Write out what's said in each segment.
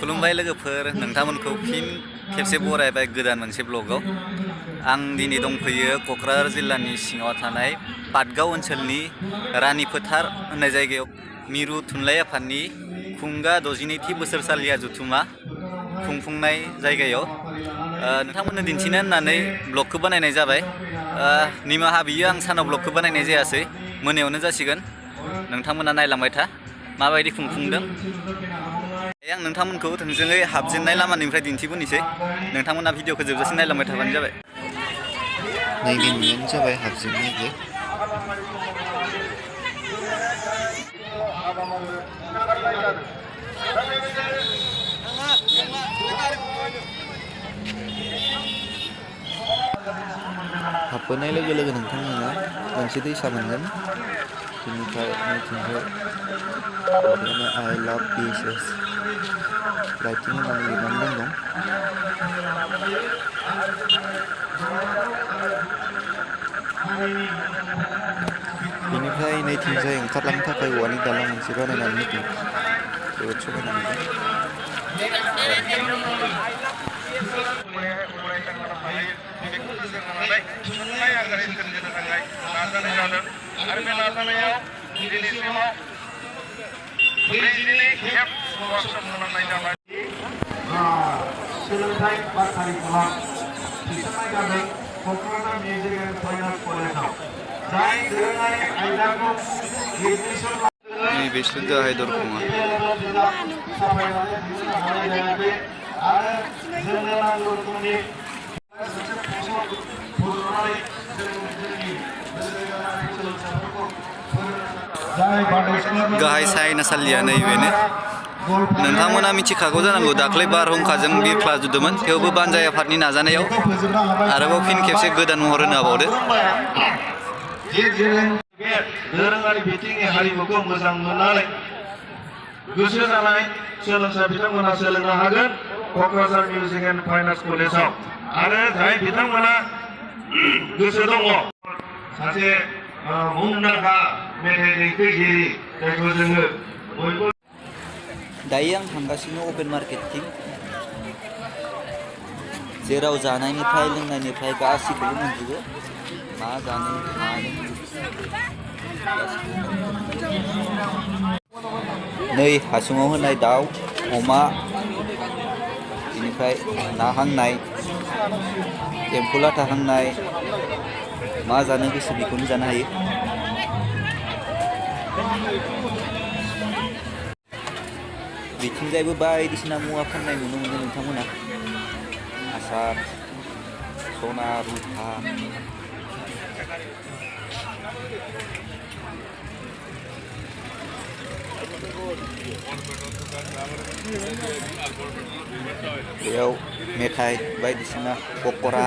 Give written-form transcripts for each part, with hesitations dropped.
खुलुमबाय लोगोफोर नोंथांमोनखौ फिन खेबसे बरायबाय गोदान मोनसे ब्लगाव आं दिनै दंफैयो क'क्राझार जिल्लानि सिङाव थानाय पाटगाव ओनसोलनि रानी फोथार होननाय जायगायाव मिरु थुनलाइ आफादनि खुंगा 62थि बोसोरसालिया जथुमा खुंफुंनाय जायगायाव नोंथांमोननो दिन्थिनो होननानै ब्लगखौ बानायनाय जाबाय निमाहा बियो आं सानाव ब्लगखौ बानायनाय जायासै मोनायावनो जासिगोन नोंथांमोना नायलांबाय था माबायदि खुंफुंदों आं नोंथांमोनखौ थोंजोङै हाबजेननाय लामानिफ्राय दिन्थिबोनोसै नोंथांमोना भिडिअखौ जोबजासिम नायलांबाय थाबानो जाबाय नैबे नुनायानो जाबाय हाबजेननायबो हाबबोनाय लोगो लोगो नोंथांमोना मोनसे दैसा मोनगोन बेनिफ्राय नैथिंजाय I love beaches लाइटिं होननानै लिरनानै दं बेनिफ्राय नैथिंजाय ओंखारलांनो थाखाय औवानि दालां मोनसे बानायनानै होदों जोबोद समायना नुदों सोलोंथाइ बा कारिकुलाम थिसननाय जादों Kokrajhar music and fine arts कलेजाव जाय दोरोङारि आयदाखौ एडमिसन नैबे गाहाय दरखङा साफायनानै दिहुननो हानाय जायाखै आरो जोंनो नांगौ रोखोमनि मोनसे फसं फज'नानै जोंनि सोलोंसाफोरखौ गाहाय सायनासालिया नैबेनो नोंथांमोना मिथिखागौ जानांगौ दाख्लै बारहुंखाजों बिरख्लाजुबदोंमोन थेवबो बानजाय आफादनि नाजानायाव आरोबाव फिन खेबसे गोदान महर होनो हाबावदो दोरोङारि बिथिंनि हारिमुखौ मोजां मोननानै गोसो जानाय सोलोंसा बिथांमोना सोलोंनो हागोन Kokrajhar music and fine arts कलेजाव आरो जाय बिथांमोना गोसो दङ सासे मुंदांखा मेथाइ देंखोगिरि जायखौ जोङो बयबो दायो आं थांगासिनो अपेन मार्केटथिं जेराव जानायनिफ्राय लोंनायनिफ्राय गासिखौबो मोनजोबो मा जानो मा नै हासुङाव होनाय दाउ अमा बेनिफ्राय ना हांनाय एम्फौ लाथा हांनाय मा जानो गोसो बेखौनो जानो हायो बिथिंजायबो बायदिसिना मुवा फाननाय नुनो मोनो नोंथांमोना आसार सना रुफा बेयाव मेथाइ बायदिसिना पक'रा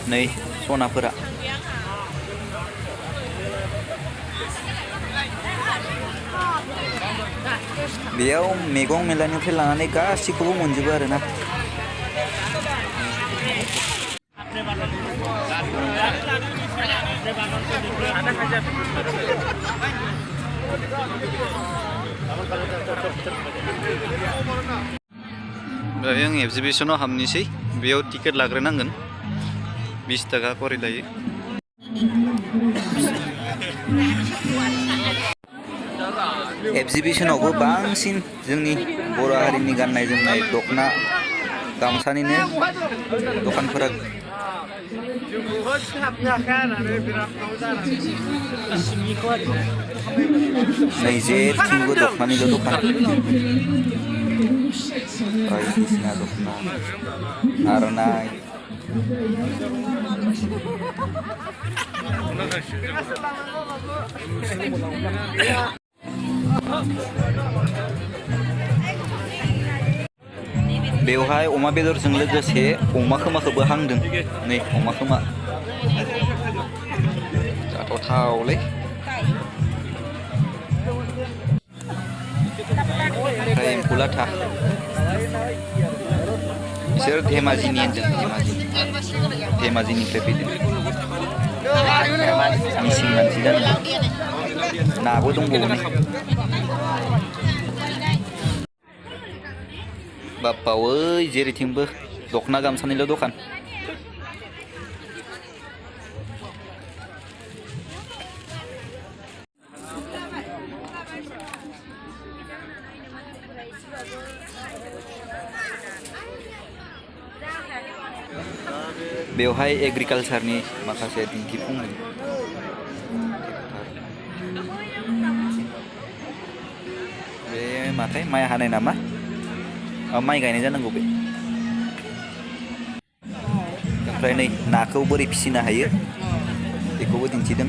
नै सनाफोरा बेयाव मैगं मेलानिफ्राय लानानै गासिखौबो मोनजोबो आरोना दायो आं एक्जिबिशनाव हाबनोसै बेयाव टिकेट लाग्रोनांगोन 20 थाखा करि लायो एक्जिबिशनावबो बांसिन जोंनि बर' हारिनि गाननाय जोमनाय दखना गामसानिनो दखानफोरा नैजेथिंबो दख'नानिल' दखान बायदिसिना दख'ना आर'नाइ बेवहाय अमा बेदरजों लोगोसे अमा खोमाखौबो हांदों नै अमा खोमा जाथावथावलै ओमफ्राय एम्फौ लाथा बिसोर धेमाजिनि होनदों धेमाजिनिफ्राय फैदों मिसिं मानसि जादों नाबो दंबावो नै बाप्पा ओइ जेरैथिंबो दख'ना गामसानिल' दखान बेवहाय एग्रिकालचारनि माखासे दिन्थिफुंनाय बे माथाय माइ हानाय नामा माइ गायनाय जानांगौ बे ओमफ्राय नै नाखौ बोरै फिसिनो हायो बेखौबो दिन्थिदों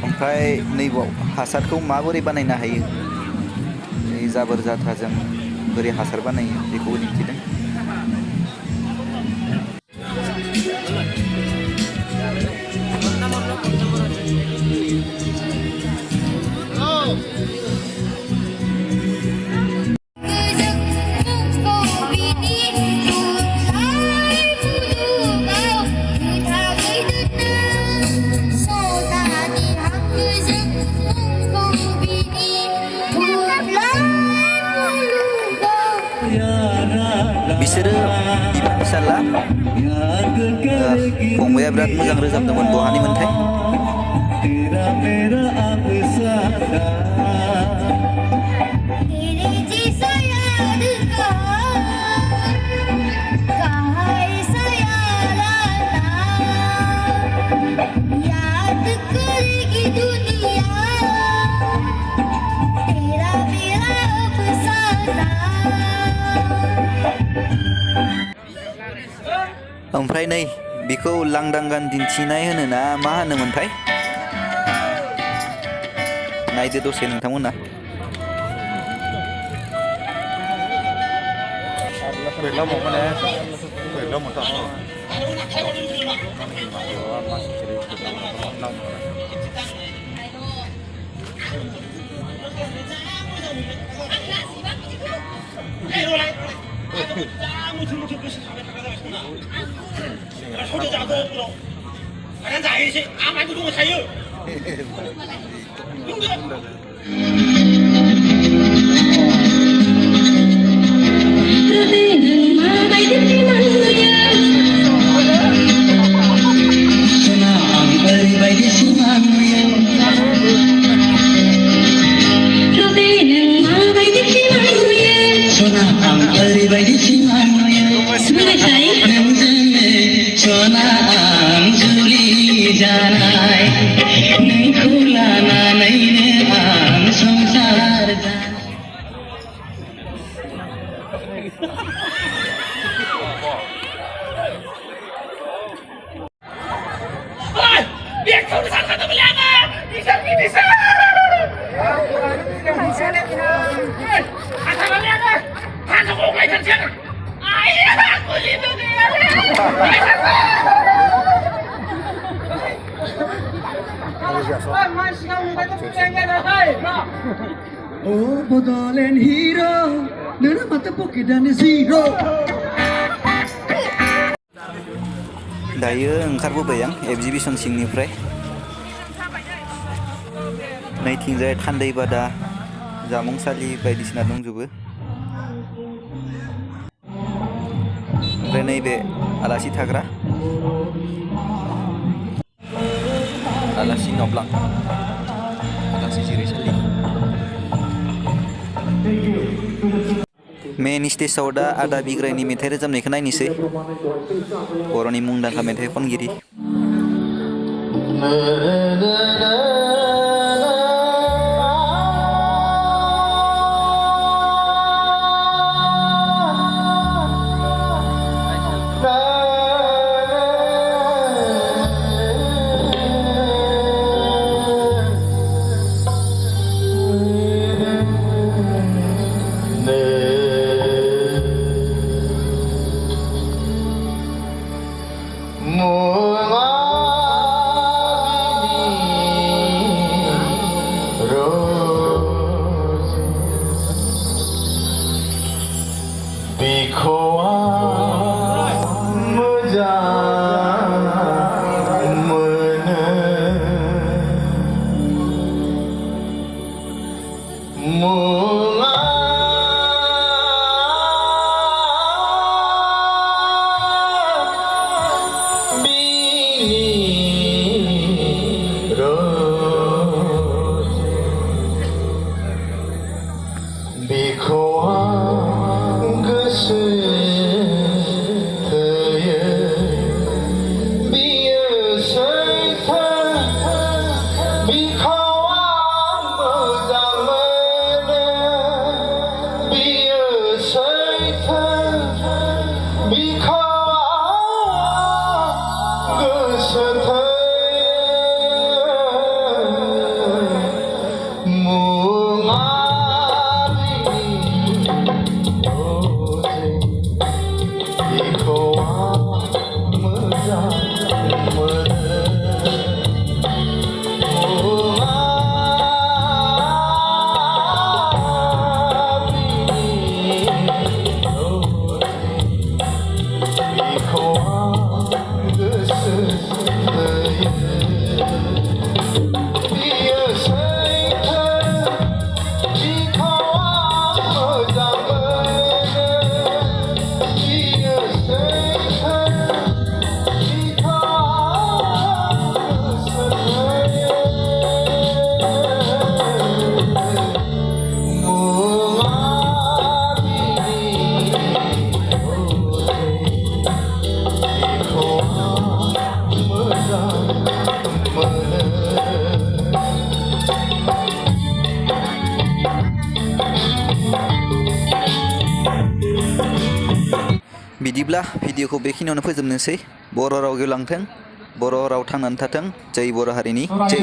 ओमफ्राय नैबाव हासारखौ माबोरै बानायनो हायो जाबोर जाथाजों बोरै हासार बानायो बेखौबो दिन्थिदों बिसोरो बिफा फिसाला फंबाया बिराद मोजां रोजाबदोंमोन बहानि मोनथाय ओमफ्राय नै बेखौ लांदां गान दिन्थिनाय होनो ना मा होनोमोनथाय नायदो दसे नोंथांमोना Oh, bodolen hero, nera mata poke dan zero. दायो ओंखारबोबाय आं एगजिबिसन सिंनिफ्राय नैथिंजाय थान्दै बादा जामुंसालि बायदिसिना दंजोबो ओमफ्राय नैबे आलासि थाग्रा आलासि नब्लां मेन स्टेजाव दा आदा बिग्रायनि मेथाइ रोजाबनायखौ नायनोसै बर'नि मुंदांखा मेथाइ खनगिरि बिदिब्ला भिडिअखौ बेखिनियावनो फोजोबनोसै बर' राव गेवलांथों बर' राव थांनानै थाथों जै बर' हारिनि जै